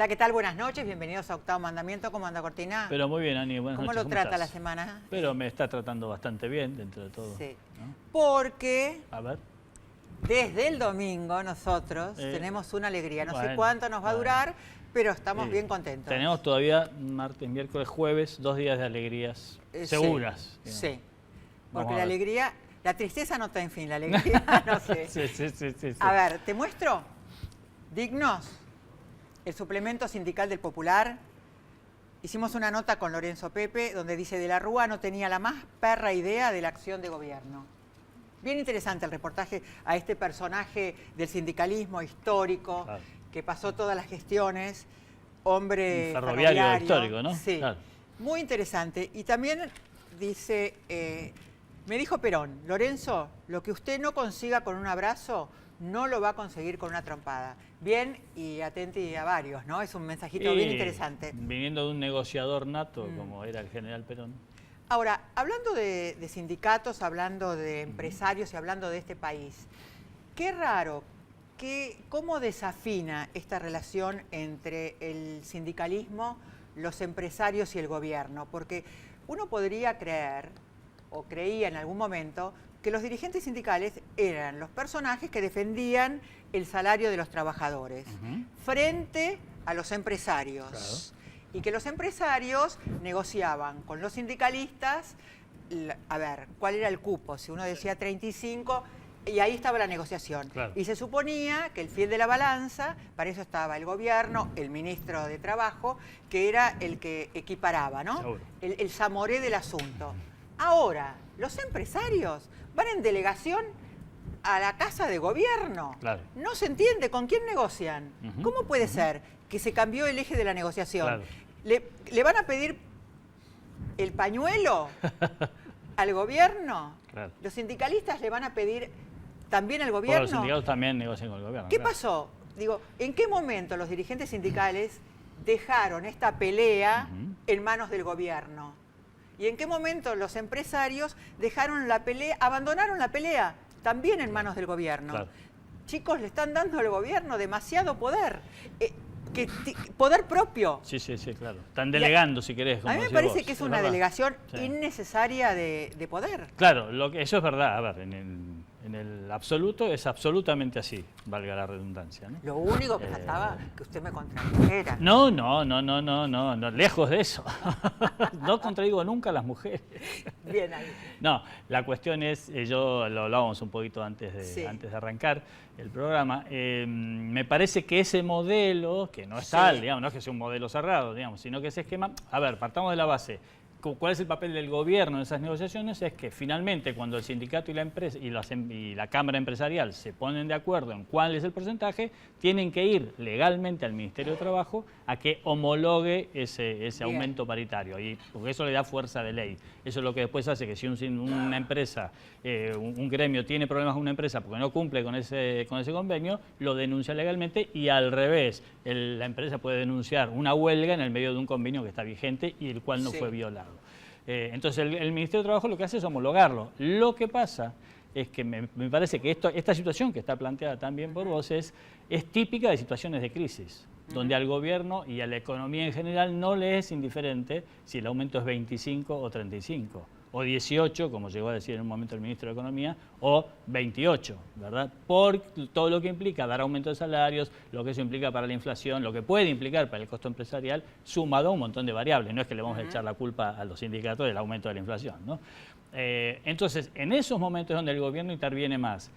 Hola, ¿qué tal? Buenas noches, bienvenidos a Octavo Mandamiento. ¿Cómo anda, Cortina? Pero muy bien, Ani, buenas noches. ¿Cómo lo trata la semana? Pero me está tratando bastante bien dentro de todo. Sí, ¿no? porque A ver. desde el domingo nosotros tenemos una alegría. No sé cuánto nos va a durar, pero estamos bien contentos. Tenemos todavía martes, miércoles, jueves, 2 días de alegrías seguras. Sí, porque la alegría, la tristeza no está en fin, la alegría no sé. Sí. A ver, ¿te muestro? Dignos, el suplemento sindical del Popular. Hicimos una nota con Lorenzo Pepe donde dice: de la Rúa no tenía la más perra idea de la acción de gobierno. Bien interesante el reportaje a este personaje del sindicalismo histórico, claro, que pasó todas las gestiones, hombre ferroviario histórico, ¿no? Sí, claro. Muy interesante. Y también dice, me dijo Perón: Lorenzo, lo que usted no consiga con un abrazo, no lo va a conseguir con una trompada. Bien, y atenti a varios, ¿no? Es un mensajito bien interesante. Viniendo de un negociador nato, como era el general Perón. Ahora, hablando de sindicatos, hablando de empresarios y hablando de este país, qué raro, cómo desafina esta relación entre el sindicalismo, los empresarios y el gobierno. Porque uno podría creer, o creía en algún momento, que los dirigentes sindicales eran los personajes que defendían el salario de los trabajadores frente a los empresarios. Claro. Y que los empresarios negociaban con los sindicalistas, a ver, ¿cuál era el cupo? Si uno decía 35, y ahí estaba la negociación. Claro. Y se suponía que el fiel de la balanza, para eso estaba el gobierno, el ministro de Trabajo, que era el que equiparaba, ¿no? El zamoré del asunto. Ahora, los empresarios van en delegación a la casa de gobierno. Claro. No se entiende con quién negocian. ¿Cómo puede ser que se cambió el eje de la negociación? Claro. ¿Le van a pedir el pañuelo al gobierno? Claro. ¿Los sindicalistas le van a pedir también al gobierno? Los sindicatos también negocian con el gobierno. ¿Qué pasó? Digo, ¿en qué momento los dirigentes sindicales dejaron esta pelea en manos del gobierno? ¿Y en qué momento los empresarios dejaron la pelea, abandonaron la pelea también en manos del gobierno? Claro. Chicos, le están dando al gobierno demasiado poder. Poder propio. Sí, claro. Están delegando, si querés. Como a mí me parece que es una delegación innecesaria de poder. Claro, eso es verdad. A ver, en el absoluto es absolutamente así, valga la redundancia, ¿no? Lo único que faltaba que usted me contradijera. No, lejos de eso. No contradigo nunca a las mujeres. Bien ahí. No, la cuestión es, yo lo hablábamos un poquito antes de arrancar el programa, me parece que ese modelo, que no es tal, digamos, no es que sea un modelo cerrado, digamos, sino que ese esquema, a ver, partamos de la base. ¿Cuál es el papel del gobierno en esas negociaciones? Es que finalmente cuando el sindicato y la empresa y la Cámara Empresarial se ponen de acuerdo en cuál es el porcentaje, tienen que ir legalmente al Ministerio de Trabajo a que homologue ese aumento paritario, porque eso le da fuerza de ley. Eso es lo que después hace que si una empresa, un gremio tiene problemas con una empresa porque no cumple con ese convenio, lo denuncia legalmente y al revés, la empresa puede denunciar una huelga en el medio de un convenio que está vigente y el cual no fue violado. Entonces el Ministerio de Trabajo lo que hace es homologarlo. Lo que pasa es que me parece que esta situación que está planteada también por vos es típica de situaciones de crisis, donde al gobierno y a la economía en general no le es indiferente si el aumento es 25 o 35. O 18, como llegó a decir en un momento el ministro de Economía, o 28, ¿verdad? Por todo lo que implica dar aumento de salarios, lo que eso implica para la inflación, lo que puede implicar para el costo empresarial, sumado a un montón de variables. No es que le vamos a echar la culpa a los sindicatos del aumento de la inflación, ¿no? Entonces, en esos momentos donde el gobierno interviene más,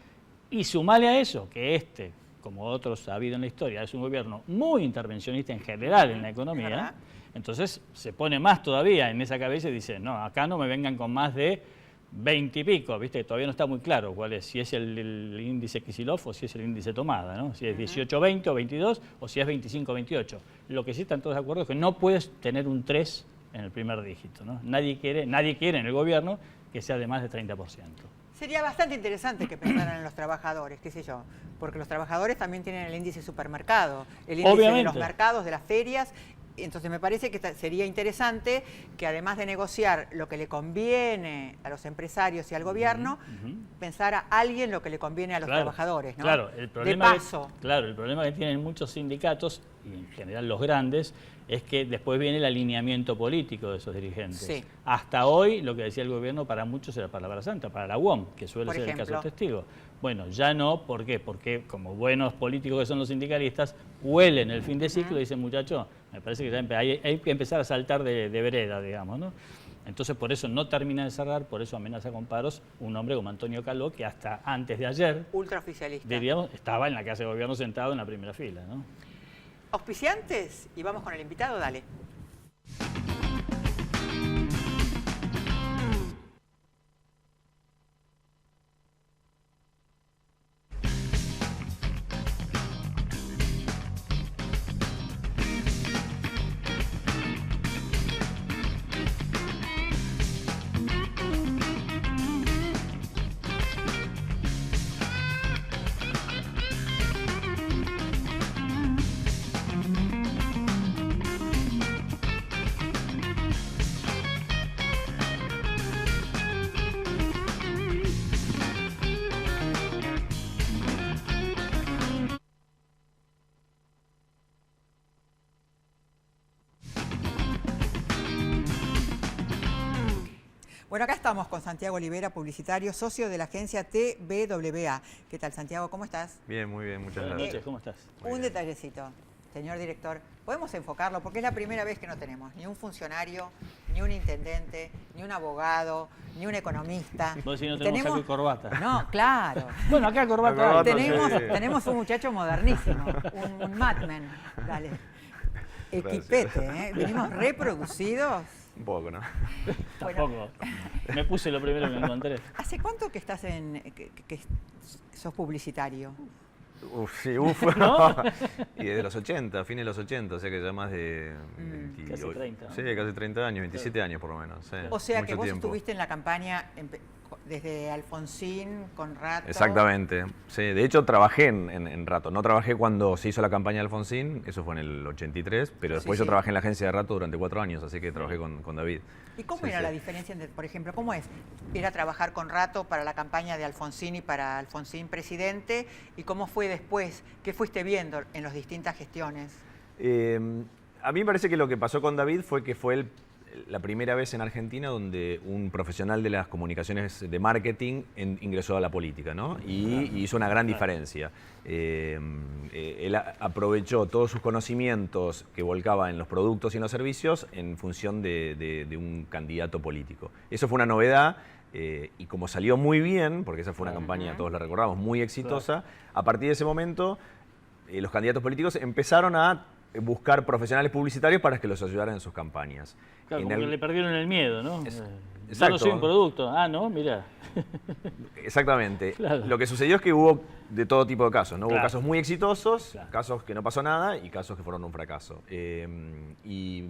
y sumale a eso, que como otros ha habido en la historia, es un gobierno muy intervencionista en general en la economía, entonces se pone más todavía en esa cabeza y dice, no, acá no me vengan con más de 20 y pico, ¿viste? Todavía no está muy claro cuál es, si es el índice Kicillof o si es el índice Tomada, ¿no? Si es 18-20 o 22 o si es 25-28. Lo que sí están todos de acuerdo es que no puedes tener un 3 en el primer dígito, ¿no? Nadie quiere en el gobierno que sea de más de 30%. Sería bastante interesante que pensaran en los trabajadores, qué sé yo, porque los trabajadores también tienen el índice supermercado, el índice de los mercados, de las ferias, Entonces me parece que sería interesante que además de negociar lo que le conviene a los empresarios y al gobierno, pensar a alguien lo que le conviene a los trabajadores, ¿no? Claro, el problema de paso. El problema que tienen muchos sindicatos, y en general los grandes, es que después viene el alineamiento político de esos dirigentes. Sí. Hasta hoy, lo que decía el gobierno para muchos era palabra santa, para la UOM, que suele ser el caso testigo. Bueno, ya no, ¿por qué? Porque como buenos políticos que son los sindicalistas, huelen el fin de ciclo y dicen, muchachos, me parece que ya hay que empezar a saltar de vereda, digamos, ¿no? Entonces, por eso no termina de cerrar, por eso amenaza con paros un hombre como Antonio Caló, que hasta antes de ayer, ultraoficialista, diríamos, estaba en la Casa de Gobierno sentado en la primera fila, ¿no? Auspiciantes, y vamos con el invitado, dale. Bueno, acá estamos con Santiago Olivera, publicitario, socio de la agencia TBWA. ¿Qué tal, Santiago? ¿Cómo estás? Bien, muy bien, muchas Buenas gracias. noches, ¿cómo estás? Un detallecito, señor director. ¿Podemos enfocarlo? Porque es la primera vez que no tenemos ni un funcionario, ni un intendente, ni un abogado, ni un economista. Vos decís, no tenemos saco y corbata. No, claro. Bueno, acá corbata. Tenemos un muchacho modernísimo, un madman. Dale. Equipete, ¿eh? Venimos reproducidos. Un poco, ¿no? Tampoco. Me puse lo primero que me encontré. ¿Hace cuánto que estás que sos publicitario? ¿No? Y desde los 80, fines de los 80, o sea que ya más de 28, casi 30. Sí, casi 30 años, 27 años por lo menos. Sí, o sea que vos tiempo. estuviste en la campaña desde Alfonsín, con Rato. Exactamente. Sí, de hecho trabajé en Rato. No trabajé cuando se hizo la campaña de Alfonsín, eso fue en el 83, pero después yo trabajé en la agencia de Rato durante 4 años, así que trabajé con David. ¿Y cómo era la diferencia, entre, por ejemplo, cómo es ir a trabajar con Rato para la campaña de Alfonsín y para Alfonsín presidente? ¿Y cómo fue después? ¿Qué fuiste viendo en las distintas gestiones? A mí me parece que lo que pasó con David fue que fue la primera vez en Argentina donde un profesional de las comunicaciones de marketing ingresó a la política, ¿no? Y hizo una gran diferencia. Él aprovechó todos sus conocimientos que volcaba en los productos y en los servicios en función de un candidato político. Eso fue una novedad. Y como salió muy bien, porque esa fue una campaña, todos la recordamos, muy exitosa, a partir de ese momento los candidatos políticos empezaron a buscar profesionales publicitarios para que los ayudaran en sus campañas. Claro, como que le perdieron el miedo, ¿no? Exacto. Yo no soy un producto. Ah, ¿no? Mirá. Exactamente. Claro. Lo que sucedió es que hubo de todo tipo de casos, ¿no? Claro. Hubo casos muy exitosos, Claro. casos que no pasó nada y casos que fueron un fracaso. Y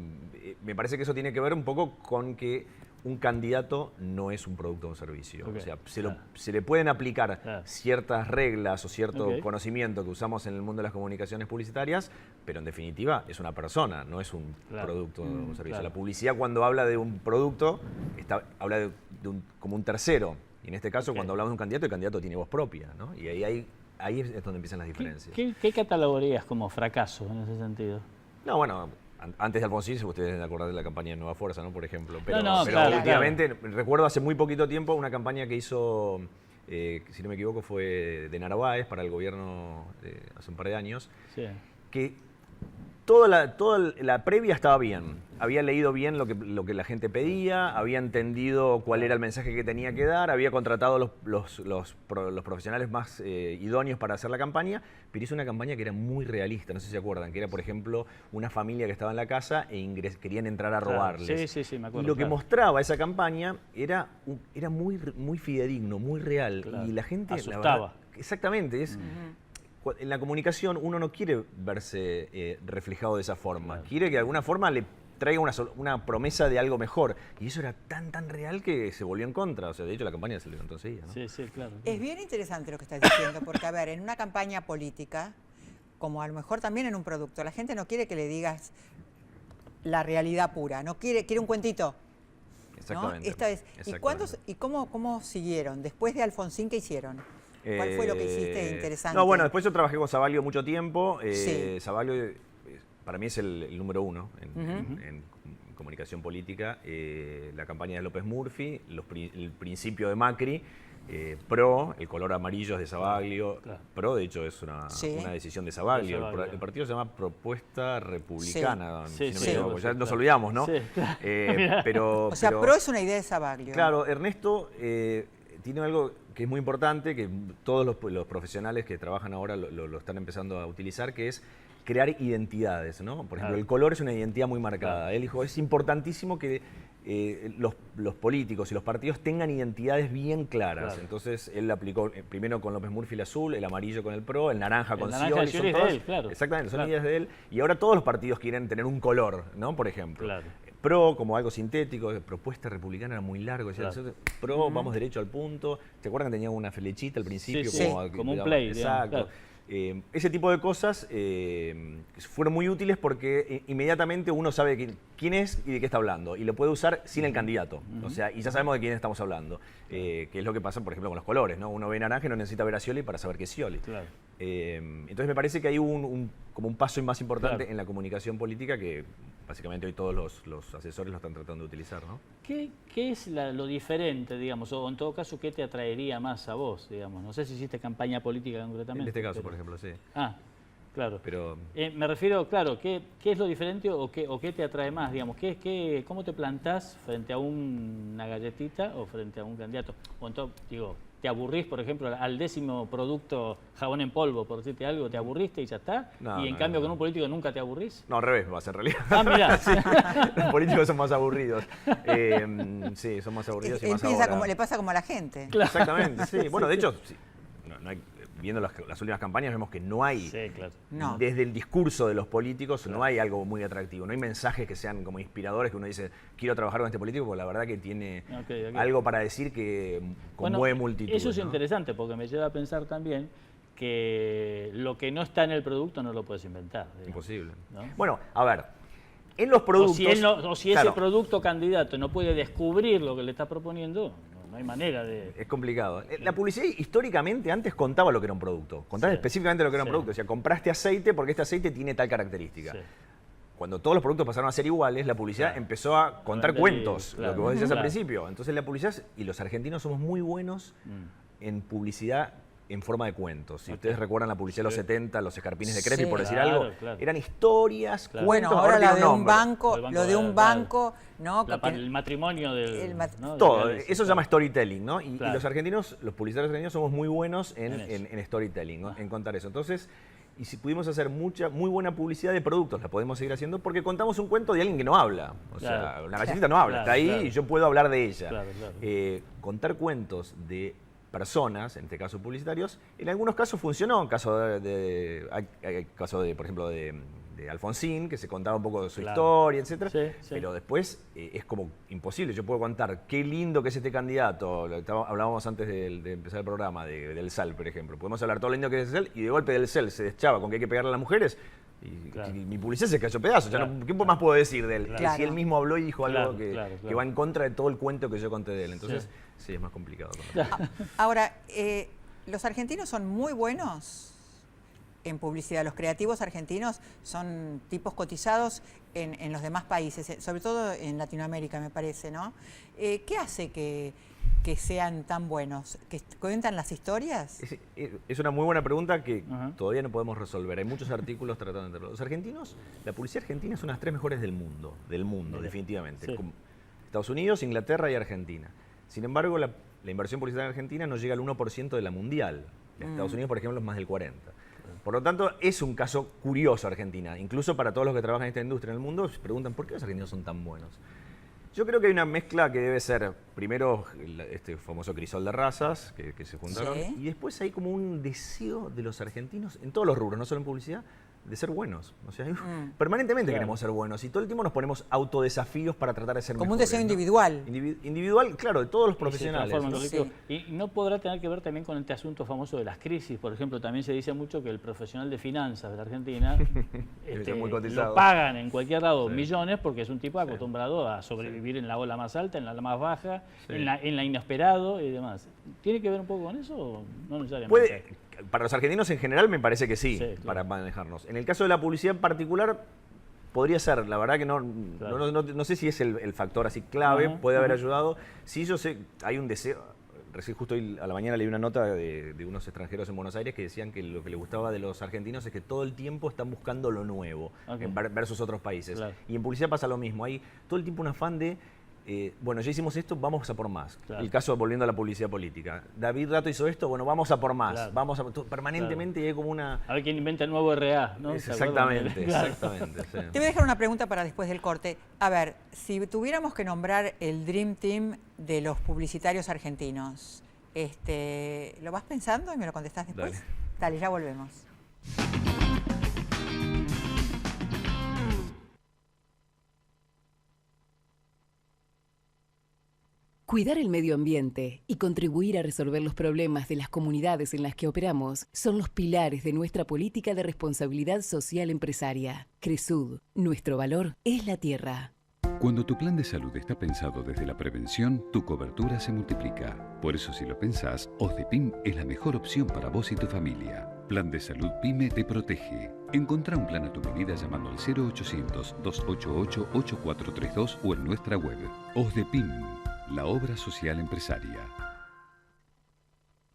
me parece que eso tiene que ver un poco con que un candidato no es un producto o un servicio. Okay. O sea, se le pueden aplicar ciertas reglas o cierto conocimiento que usamos en el mundo de las comunicaciones publicitarias, pero en definitiva es una persona, no es un producto o un servicio. La publicidad, cuando habla de un producto, habla de como un tercero. Y en este caso, cuando hablamos de un candidato, el candidato tiene voz propia, ¿no? Y ahí es donde empiezan las diferencias. ¿Qué catalogarías como fracaso en ese sentido? No, bueno, antes de Alfonsín, ustedes deben acordar de la campaña de Nueva Fuerza, ¿no? Por ejemplo. Pero, claro, últimamente, recuerdo hace muy poquito tiempo una campaña que hizo, si no me equivoco, fue de Narváez para el gobierno hace un par de años, que toda la previa estaba bien. Había leído bien lo que la gente pedía, había entendido cuál era el mensaje que tenía que dar, había contratado los profesionales más idóneos para hacer la campaña, pero hizo una campaña que era muy realista, no sé si se acuerdan, que era, por ejemplo, una familia que estaba en la casa e querían entrar a robarles. Sí, me acuerdo. Y lo que mostraba esa campaña era muy fidedigno, muy real. Claro. Y la gente... asustaba. La verdad, exactamente, en la comunicación uno no quiere verse reflejado de esa forma. Claro. Quiere que de alguna forma le traiga una promesa de algo mejor. Y eso era tan real que se volvió en contra. O sea, de hecho la campaña se levantó enseguida, ¿no? Sí, claro. Es bien interesante lo que estás diciendo, porque a ver, en una campaña política, como a lo mejor también en un producto, la gente no quiere que le digas la realidad pura, ¿no? Quiere un cuentito. Exactamente. ¿No? Esta vez. ¿Y cómo siguieron? Después de Alfonsín, ¿qué hicieron? ¿Cuál fue lo que hiciste interesante? No, bueno, después yo trabajé con Savaglio mucho tiempo. Sí. Savaglio para mí es el número uno en comunicación política. La campaña de López Murphy, el principio de Macri, PRO, el color amarillo es de Savaglio. Claro. PRO, de hecho, es una decisión de Savaglio. Savaglio. El partido se llama Propuesta Republicana. Sí. Si no me Sí, equivoco. sí, Ya nos claro. olvidamos, ¿no? Sí, claro. Pero, o sea, PRO es una idea de Savaglio. Claro, Ernesto tiene algo que es muy importante, que todos los profesionales que trabajan ahora lo están empezando a utilizar, que es crear identidades, ¿no? Por ejemplo, Claro. el color es una identidad muy marcada. Claro. Él dijo, es importantísimo que los políticos y los partidos tengan identidades bien claras. Claro. Entonces, él aplicó primero con López Murphy el azul, el amarillo con el PRO, el naranja con naranja Scioli. de Scioli es de él, claro. Exactamente, son Claro. ideas de él. Y ahora todos los partidos quieren tener un color, ¿no? Por ejemplo. Claro. PRO como algo sintético, propuesta republicana era muy largo, decía, Claro. PRO, vamos derecho al punto. ¿Te acuerdan que tenía una flechita al principio? Sí, como un play, digamos, Exacto. claro. Ese tipo de cosas fueron muy útiles porque inmediatamente uno sabe quién es y de qué está hablando y lo puede usar sin el candidato. O sea, y ya sabemos de quién estamos hablando, que es lo que pasa, por ejemplo, con los colores, ¿no? Uno ve naranja y no necesita ver a Scioli para saber que es Scioli. Claro. Entonces me parece que hay como un paso más importante Claro. en la comunicación política que básicamente hoy todos los asesores lo están tratando de utilizar, ¿no? ¿Qué es lo diferente, digamos, o en todo caso, qué te atraería más a vos, digamos? No sé si hiciste campaña política concretamente. En este caso, pero- por ejemplo, sí. Ah, claro. Pero Me refiero, claro, ¿qué es lo diferente o qué te atrae más, digamos? ¿Cómo te plantás frente a una galletita o frente a un candidato? O digo, ¿te aburrís, por ejemplo, al 10º producto jabón en polvo, por decirte algo, te aburriste y ya está? No, y en no, cambio no. con un político nunca te aburrís. no, al revés, vas en realidad. Ah, mirá. Sí, los políticos son más aburridos. Sí, son más aburridos y más ahora. Le pasa como a la gente. Exactamente, sí. Bueno, de hecho, sí, no hay, viendo las últimas campañas vemos que no hay, Sí, claro. No. desde el discurso de los políticos, no hay algo muy atractivo. No hay mensajes que sean como inspiradores, que uno dice, quiero trabajar con este político, porque la verdad que tiene Ok. algo para decir que conmueve multitudes. Eso es ¿no? interesante porque me lleva a pensar también que lo que no está en el producto no lo puedes inventar. digamos, Imposible. ¿no? Bueno, a ver, en los productos... O si ese claro, producto candidato no puede descubrir lo que le está proponiendo, no hay manera de... es complicado. La publicidad históricamente antes contaba lo que era un producto. Contaba Sí. específicamente lo que era un Sí. producto. O sea, compraste aceite porque este aceite tiene tal característica. Sí. Cuando todos los productos pasaron a ser iguales, la publicidad Claro. empezó a contar Vender cuentos, claro. lo que vos decías Claro. al principio. Entonces la publicidad, y los argentinos somos muy buenos en publicidad en forma de cuentos. Si Ok. ustedes recuerdan la publicidad de los Sí. 70, los escarpines de Crespi, Sí. por decir Claro, algo, claro. eran historias, Claro. Bueno, cuentos, ahora la tiene de un nombre. banco, El banco lo de un de- banco, ¿no? El matrimonio del... El ¿no? Todo, Del- eso se llama storytelling, ¿no? Y Claro. los argentinos, los publicitarios argentinos somos muy buenos En eso. en storytelling, ¿no? En contar eso. Entonces, y si pudimos hacer muy buena publicidad de productos, la podemos seguir haciendo porque contamos un cuento de alguien que no habla. O sea, Claro. la galletita no habla, Claro, está ahí claro. y yo puedo hablar de ella. Claro, claro. Contar cuentos de personas, en este caso publicitarios, en algunos casos funcionó. En caso hay caso de, por ejemplo, de Alfonsín, que se contaba un poco de su Claro. historia, etcétera. Sí, sí. Pero después es como imposible. Yo puedo contar qué lindo que es este candidato. Hablábamos antes de empezar el programa del SAL, por ejemplo. Podemos hablar todo lo lindo que es el SAL y de golpe del SAL se deschaba con que hay que pegarle a las mujeres. Y, Claro. y mi publicidad se cayó pedazos. Ya Claro. no- ¿Qué más puedo decir de él? Claro. Que si él mismo habló y dijo algo Claro, que, claro, que claro. va en contra de todo el cuento que yo conté de él. Entonces, Sí. sí, es más complicado. Ahora, los argentinos son muy buenos en publicidad. Los creativos argentinos son tipos cotizados en los demás países, sobre todo en Latinoamérica, me parece, ¿no? ¿Qué hace que sean tan buenos? ¿Que cuentan las historias? Es una muy buena pregunta que Ajá. todavía no podemos resolver. Hay muchos artículos tratando de entenderlo. Los argentinos, la publicidad argentina es una de las 3 mejores del mundo, Mira. definitivamente. Sí. Como Estados Unidos, Inglaterra y Argentina. Sin embargo, la inversión publicitaria en Argentina no llega al 1% de la mundial. En Estados Unidos, por ejemplo, es más del 40%. Por lo tanto, es un caso curioso Argentina. Incluso para todos los que trabajan en esta industria en el mundo, se preguntan por qué los argentinos son tan buenos. Yo creo que hay una mezcla que debe ser, primero, este famoso crisol de razas que se juntaron, Sí. y después hay como un deseo de los argentinos, en todos los rubros, no solo en publicidad, de ser buenos. O sea, permanentemente queremos ser buenos y todo el tiempo nos ponemos autodesafíos para tratar de ser mejores. Como un deseo individual. Individual, claro, de todos los profesionales. ¿No? Sí. Y no podrá tener que ver también con este asunto famoso de las crisis. Por ejemplo, también se dice mucho que el profesional de finanzas de la Argentina muy cotizado. lo pagan en cualquier lado millones porque es un tipo acostumbrado a sobrevivir en la ola más alta, en la más baja, en la inesperado y demás. ¿Tiene que ver un poco con eso o no necesariamente? Para los argentinos en general me parece que sí, claro, para manejarnos. En el caso de la publicidad en particular, podría ser, la verdad que no sé si es el factor así clave, puede haber ayudado. Sí, yo sé, hay un deseo. Recién justo hoy a la mañana leí una nota de unos extranjeros en Buenos Aires que decían que lo que les gustaba de los argentinos es que todo el tiempo están buscando lo nuevo versus otros países. Claro. Y en publicidad pasa lo mismo, hay todo el tiempo un afán de bueno, ya hicimos esto, vamos a por más. Claro. El caso, volviendo a la publicidad política. David Rato hizo esto, bueno, vamos a por más. Claro. Permanentemente hay como una... A ver quién inventa el nuevo RA, ¿no? Exactamente, exactamente. Sí. Te voy a dejar una pregunta para después del corte. A ver, si tuviéramos que nombrar el Dream Team de los publicitarios argentinos, ¿lo vas pensando y me lo contestás después? Dale, ya volvemos. Cuidar el medio ambiente y contribuir a resolver los problemas de las comunidades en las que operamos son los pilares de nuestra política de responsabilidad social empresaria. Cresud, nuestro valor es la tierra. Cuando tu plan de salud está pensado desde la prevención, tu cobertura se multiplica. Por eso, si lo pensás, OSDEPIM es la mejor opción para vos y tu familia. Plan de Salud PYME te protege. Encontrá un plan a tu medida llamando al 0800-288-8432 o en nuestra web. OSDEPIM, la obra social empresaria.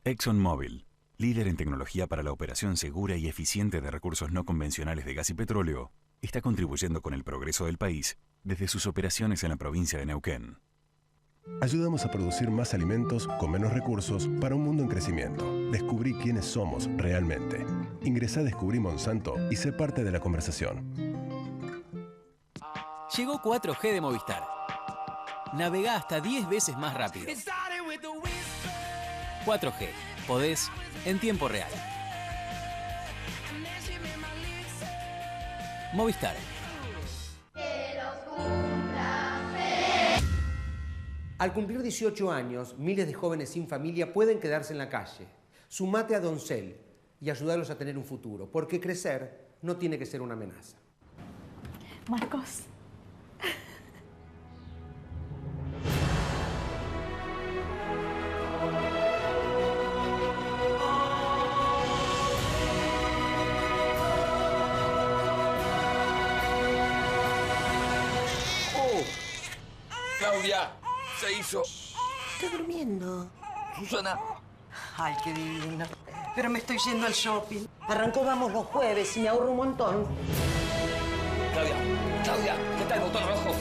ExxonMobil, líder en tecnología para la operación segura y eficiente de recursos no convencionales de gas y petróleo, está contribuyendo con el progreso del país desde sus operaciones en la provincia de Neuquén. Ayudamos a producir más alimentos con menos recursos para un mundo en crecimiento. Descubrí quiénes somos realmente. Ingresá a Descubrí Monsanto y sé parte de la conversación. Llegó 4G de Movistar. Navegá hasta 10 veces más rápido. 4G. Podés en tiempo real. Movistar. Al cumplir 18 años, miles de jóvenes sin familia pueden quedarse en la calle. Sumate a Doncel y ayudarlos a tener un futuro, porque crecer no tiene que ser una amenaza. Marcos. Claudia, se hizo. Está durmiendo. Susana. Ay, qué divino. Pero me estoy yendo al shopping. Arrancó Vamos los jueves y me ahorro un montón. Claudia, ¿qué está el botón rojo?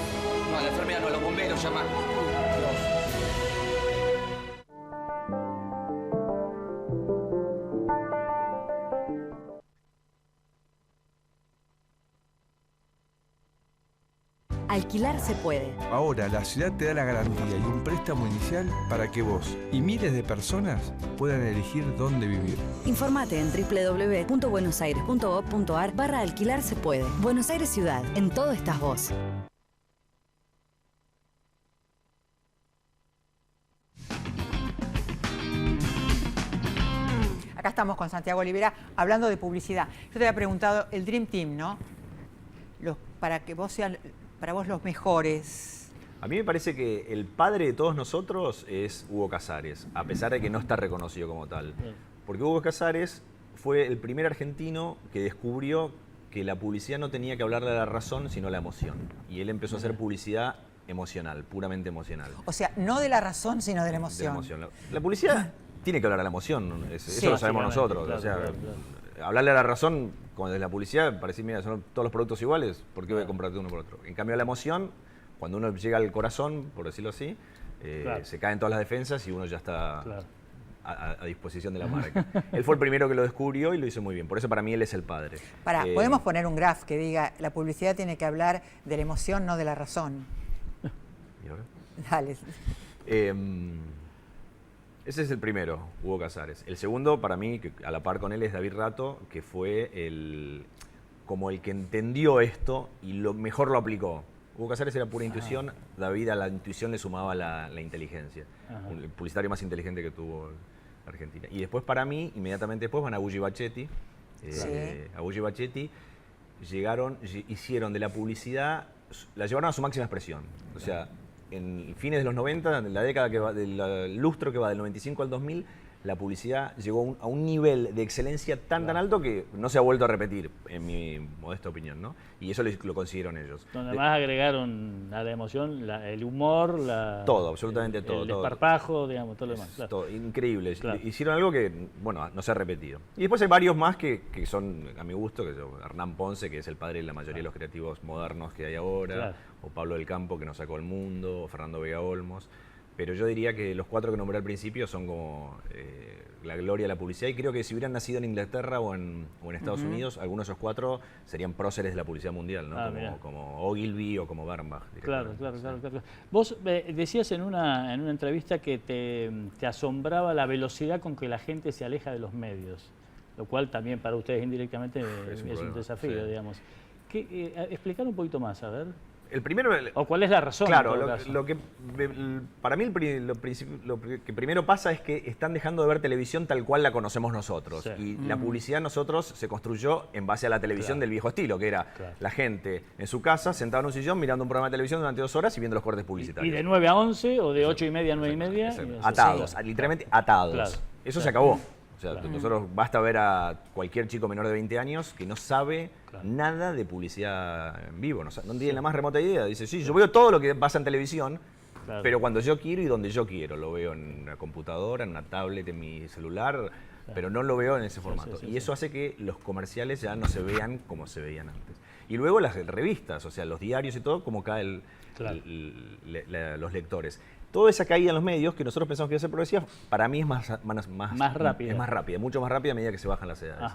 No, la enfermera no, los bomberos llaman. Alquilar se puede. Ahora la ciudad te da la garantía y un préstamo inicial para que vos y miles de personas puedan elegir dónde vivir. Informate en www.buenosaires.gov.ar/alquilar se puede. Buenos Aires Ciudad, en todo estás vos. Acá estamos con Santiago Olivera hablando de publicidad. Yo te había preguntado el Dream Team, ¿no? Para que vos sean, para vos los mejores. A mí me parece que el padre de todos nosotros es Hugo Casares, a pesar de que no está reconocido como tal. Porque Hugo Casares fue el primer argentino que descubrió que la publicidad no tenía que hablarle a la razón, sino a la emoción. Y él empezó a hacer publicidad emocional, puramente emocional. O sea, no de la razón, sino de la emoción. De la emoción. La publicidad tiene que hablar a la emoción, eso lo sabemos nosotros. Claro, o sea, hablarle a la razón, como de la publicidad, parece, mira, son todos los productos iguales, ¿por qué voy a comprarte uno por otro? En cambio, la emoción, cuando uno llega al corazón, por decirlo así, se caen todas las defensas y uno ya está a disposición de la marca. Él fue el primero que lo descubrió y lo hizo muy bien. Por eso para mí él es el padre. Podemos poner un graph que diga, la publicidad tiene que hablar de la emoción, no de la razón. ¿Y ahora? Dale. Ese es el primero, Hugo Casares. El segundo, para mí, que a la par con él, es David Rato, que fue como el que entendió esto y mejor lo aplicó. Hugo Casares era pura intuición, David a la intuición le sumaba la inteligencia. El publicitario más inteligente que tuvo Argentina. Y después para mí, inmediatamente después van a Agulli y Bachetti. Agulli y Bachetti hicieron de la publicidad, la llevaron a su máxima expresión. O sea, en fines de los 90, en la década que va, del lustro que va del 95 al 2000, la publicidad llegó a un nivel de excelencia tan alto que no se ha vuelto a repetir, en mi modesta opinión, ¿no? Y eso lo consiguieron ellos. Donde más agregaron a la emoción el humor, todo, absolutamente todo. El desparpajo, digamos, todo lo demás. Claro. Todo, increíble. Claro. Hicieron algo que, bueno, no se ha repetido. Y después hay varios más que son, a mi gusto, que son Hernán Ponce, que es el padre de la mayoría de los creativos modernos que hay ahora, o Pablo del Campo, que nos sacó al mundo, o Fernando Vega Olmos. Pero yo diría que los 4 que nombré al principio son como la gloria de la publicidad, y creo que si hubieran nacido en Inglaterra o en Estados Unidos, algunos de esos 4 serían próceres de la publicidad mundial, ¿no? Como Ogilvy o como Bernbach. Claro. Vos decías en una entrevista que te asombraba la velocidad con que la gente se aleja de los medios, lo cual también para ustedes indirectamente es un desafío, digamos. Explicar un poquito más, a ver. El primero, ¿o cuál es la razón? Claro, para mí lo que primero pasa es que están dejando de ver televisión tal cual la conocemos nosotros. Y la publicidad nosotros se construyó en base a la televisión del viejo estilo, que era la gente en su casa, sentada en un sillón, mirando un programa de televisión durante 2 horas y viendo los cortes publicitarios. Y de 9 a 11 o de 8 y media a 9 y media. Atados, literalmente atados. Eso se acabó. O sea, nosotros basta ver a cualquier chico menor de 20 años que no sabe nada de publicidad en vivo, no tiene la más remota idea. Dice, sí, yo veo todo lo que pasa en televisión, pero cuando yo quiero y donde yo quiero. Lo veo en una computadora, en una tablet, en mi celular, pero no lo veo en ese formato. Y eso hace que los comerciales ya no se vean como se veían antes. Y luego las revistas, o sea, los diarios y todo, como caen los lectores. Toda esa caída en los medios, que nosotros pensamos que iba a ser progresiva, para mí es más rápida. Es más rápida, mucho más rápida a medida que se bajan las edades.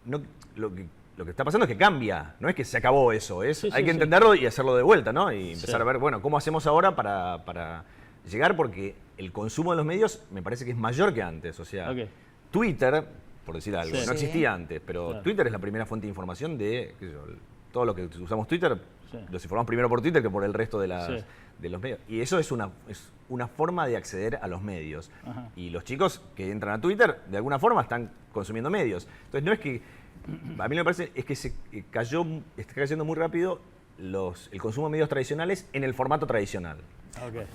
Lo que está pasando es que cambia, no es que se acabó eso, hay que entenderlo y hacerlo de vuelta, ¿no? Y empezar a ver, bueno, ¿cómo hacemos ahora para llegar? Porque el consumo de los medios me parece que es mayor que antes. O sea, Twitter, por decir algo, no existía antes, pero Twitter es la primera fuente de información de, qué sé yo, todo lo que usamos Twitter, los informamos primero por Twitter que por el resto de los medios. Y eso es una forma de acceder a los medios. Y los chicos que entran a Twitter, de alguna forma, están consumiendo medios. Entonces, no es que... A mí me parece es que está cayendo muy rápido el consumo de medios tradicionales en el formato tradicional.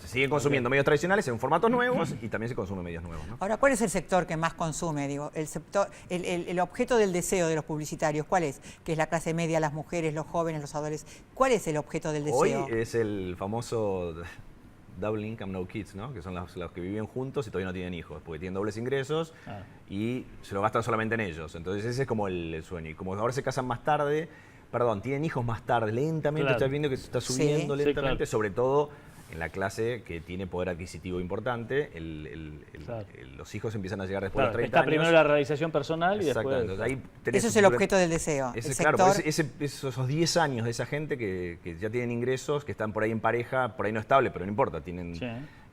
Se siguen consumiendo medios tradicionales en formatos nuevos y también se consumen medios nuevos, ¿no? Ahora, ¿cuál es el sector que más consume? Digo, el objeto del deseo de los publicitarios, ¿cuál es? Que es la clase media, las mujeres, los jóvenes, los adolescentes. ¿Cuál es el objeto del deseo? Hoy es el famoso Double Income No Kids, ¿no? Que son los que viven juntos y todavía no tienen hijos, porque tienen dobles ingresos y se lo gastan solamente en ellos. Entonces ese es como el sueño. Y como ahora se casan más tarde, tienen hijos más tarde, lentamente estás viendo que se está subiendo lentamente, sobre todo en la clase que tiene poder adquisitivo importante, los hijos empiezan a llegar después de los 30 años. Está primero la realización personal y después... Entonces, ahí eso es el objeto del deseo. Esos 10 años de esa gente que ya tienen ingresos, que están por ahí en pareja, por ahí no estable, pero no importa, tienen...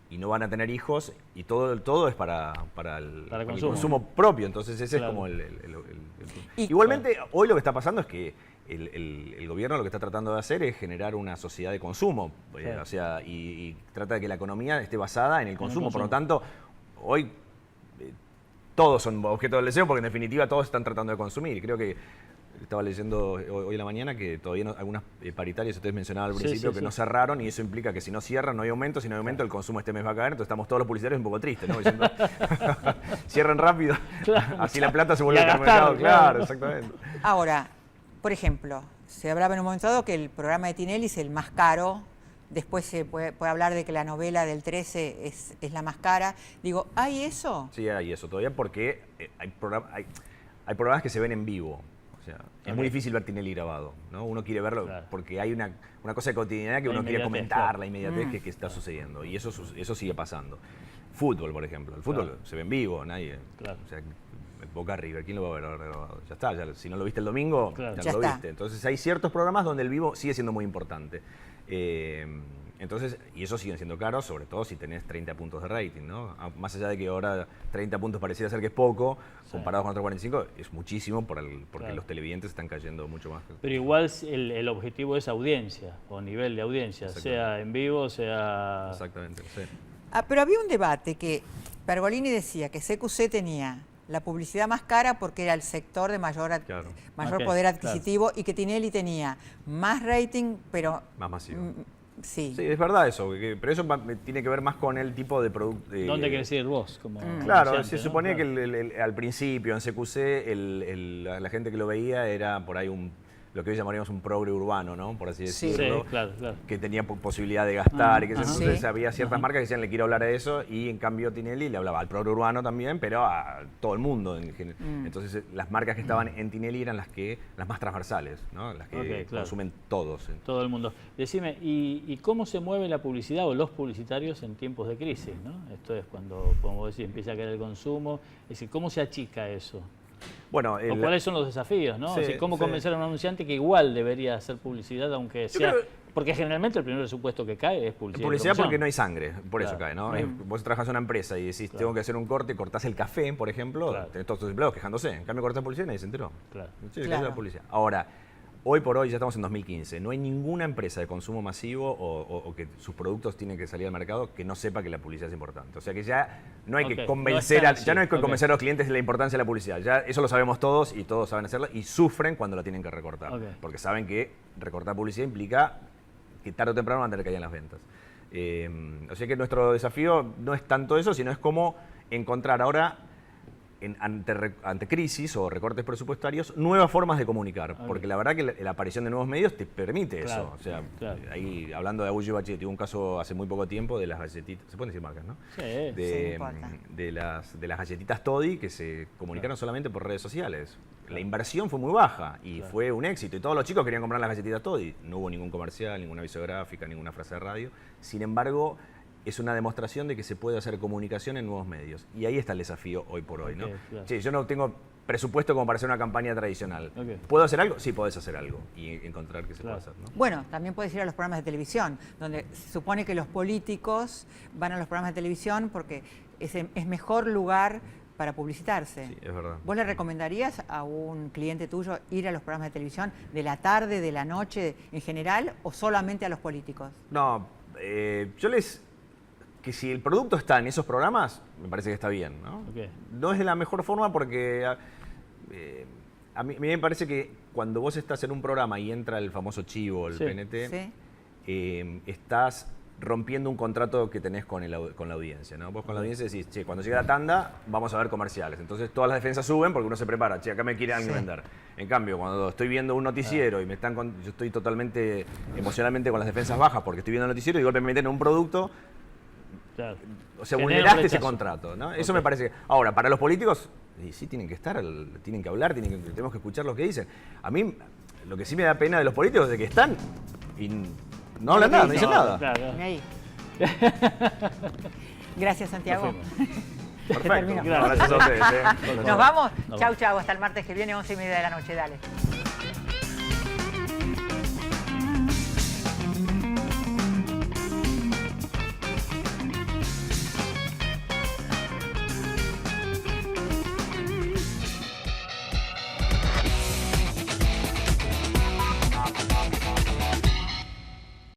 Y no van a tener hijos, y todo es para el consumo propio. Entonces ese es como Igualmente, hoy lo que está pasando es que el gobierno lo que está tratando de hacer es generar una sociedad de consumo, o sea, y trata de que la economía esté basada en el consumo. Por lo tanto, hoy todos son objeto del deseo, porque en definitiva todos están tratando de consumir. Y creo que estaba leyendo hoy en la mañana que todavía algunas paritarias, ustedes mencionaban al principio, que no cerraron, y eso implica que si no cierran no hay aumento, si no hay aumento el consumo este mes va a caer, entonces estamos todos los publicitarios un poco tristes, ¿no? Diciendo, cierren rápido, así la plata se vuelve al mercado. Claro, exactamente. Ahora, por ejemplo, se hablaba en un momento dado que el programa de Tinelli es el más caro, después se puede hablar de que la novela del 13 es la más cara. Digo, ¿hay eso? Sí, hay eso todavía, porque hay programas que se ven en vivo. O sea, es muy difícil ver Tinelli grabado, ¿no? Uno quiere verlo porque hay una cosa de cotidianidad que uno quiere comentar, la inmediatez que está sucediendo. Y eso sigue pasando. Fútbol, por ejemplo. El fútbol se ve en vivo, nadie. O sea, Boca River, ¿quién lo va a ver grabado? Ya está, si no lo viste el domingo, ya lo viste. Entonces hay ciertos programas donde el vivo sigue siendo muy importante. Entonces, y eso siguen siendo caros, sobre todo si tenés 30 puntos de rating, ¿no? Más allá de que ahora 30 puntos pareciera ser que es poco, comparado con otros 45, es muchísimo porque los televidentes están cayendo mucho más. Pero igual el objetivo es audiencia, o nivel de audiencia, sea en vivo, sea... Exactamente, sí. Pero había un debate que Pergolini decía que CQC tenía la publicidad más cara porque era el sector de mayor poder adquisitivo y que Tinelli tenía más rating, pero... Más masivo. Sí. Sí, es verdad eso, pero eso tiene que ver más con el tipo de producto. ¿Dónde querés ir vos? Claro, se suponía que al principio en CQC la gente que lo veía era por ahí lo que hoy llamaríamos un progre urbano, ¿no? Por así decirlo. Sí, claro. Que tenía posibilidad de gastar. Entonces había ciertas marcas que decían, le quiero hablar de eso, y en cambio Tinelli le hablaba al progre urbano también, pero a todo el mundo en general. Entonces las marcas que estaban en Tinelli eran las más transversales, ¿no? Las que consumen todos. Todo el mundo. Decime, ¿y cómo se mueve la publicidad o los publicitarios en tiempos de crisis, ¿no? Esto es cuando, como decís, empieza a caer el consumo. Es decir, ¿cómo se achica eso? Bueno, o cuáles son los desafíos, ¿no? Sí, o sea, ¿cómo convencer a un anunciante que igual debería hacer publicidad, aunque sea... Porque generalmente el primer presupuesto que cae es publicidad. Publicidad porque no hay sangre, por eso cae, ¿no? Vos trabajas en una empresa y decís, tengo que hacer un corte, cortás el café, por ejemplo, tenés todos tus empleados quejándose. En cambio, cortás publicidad y nadie se enteró. La publicidad. Ahora, hoy por hoy, ya estamos en 2015, no hay ninguna empresa de consumo masivo o que sus productos tienen que salir al mercado que no sepa que la publicidad es importante. O sea que ya no hay que convencer, convencer a los clientes de la importancia de la publicidad. Ya eso lo sabemos todos y todos saben hacerlo y sufren cuando la tienen que recortar. Porque saben que recortar publicidad implica que tarde o temprano van a tener que caer en las ventas. O sea que nuestro desafío no es tanto eso, sino es cómo encontrar ahora, ante crisis o recortes presupuestarios, nuevas formas de comunicar. Porque la verdad que la aparición de nuevos medios te permite eso. O sea, ahí hablando de Agullo Bachetti, tuvo un caso hace muy poco tiempo de las galletitas, se pueden decir marcas, ¿no? Sí, de las galletitas Toddy que se comunicaron solamente por redes sociales. La inversión fue muy baja y fue un éxito. Y todos los chicos querían comprar las galletitas Toddy. No hubo ningún comercial, ninguna aviso gráfica, ninguna frase de radio. Sin embargo, es una demostración de que se puede hacer comunicación en nuevos medios. Y ahí está el desafío hoy por hoy, ¿no? Sí, yo no tengo presupuesto como para hacer una campaña tradicional. ¿Puedo hacer algo? Sí, podés hacer algo y encontrar qué se puede hacer, ¿no? Bueno, también puedes ir a los programas de televisión, donde se supone que los políticos van a los programas de televisión porque es mejor lugar para publicitarse. Sí, es verdad. ¿Vos le recomendarías a un cliente tuyo ir a los programas de televisión de la tarde, de la noche en general o solamente a los políticos? No, que si el producto está en esos programas, me parece que está bien, ¿no? No es de la mejor forma porque a mí me parece que cuando vos estás en un programa y entra el famoso chivo, el PNT, estás rompiendo un contrato que tenés con la audiencia, ¿no? Vos con la audiencia decís, che, cuando llegue la tanda vamos a ver comerciales. Entonces todas las defensas suben porque uno se prepara, che, acá me quiere alguien vender. En cambio, cuando estoy viendo un noticiero y yo estoy totalmente emocionalmente con las defensas bajas porque estoy viendo el noticiero y de golpe me meten en un producto, o sea, vulneraste ese contrato, ¿no? Eso me parece que... Ahora, para los políticos, sí tienen que estar, tienen que hablar, tenemos que escuchar lo que dicen. A mí, lo que sí me da pena de los políticos es que están y no hablan nada, no dicen nada. Ahí. Gracias, Santiago. Perfecto. Gracias a ustedes. Nos vamos. Chau, chau. Hasta el martes que viene, 11:30 de la noche. Dale.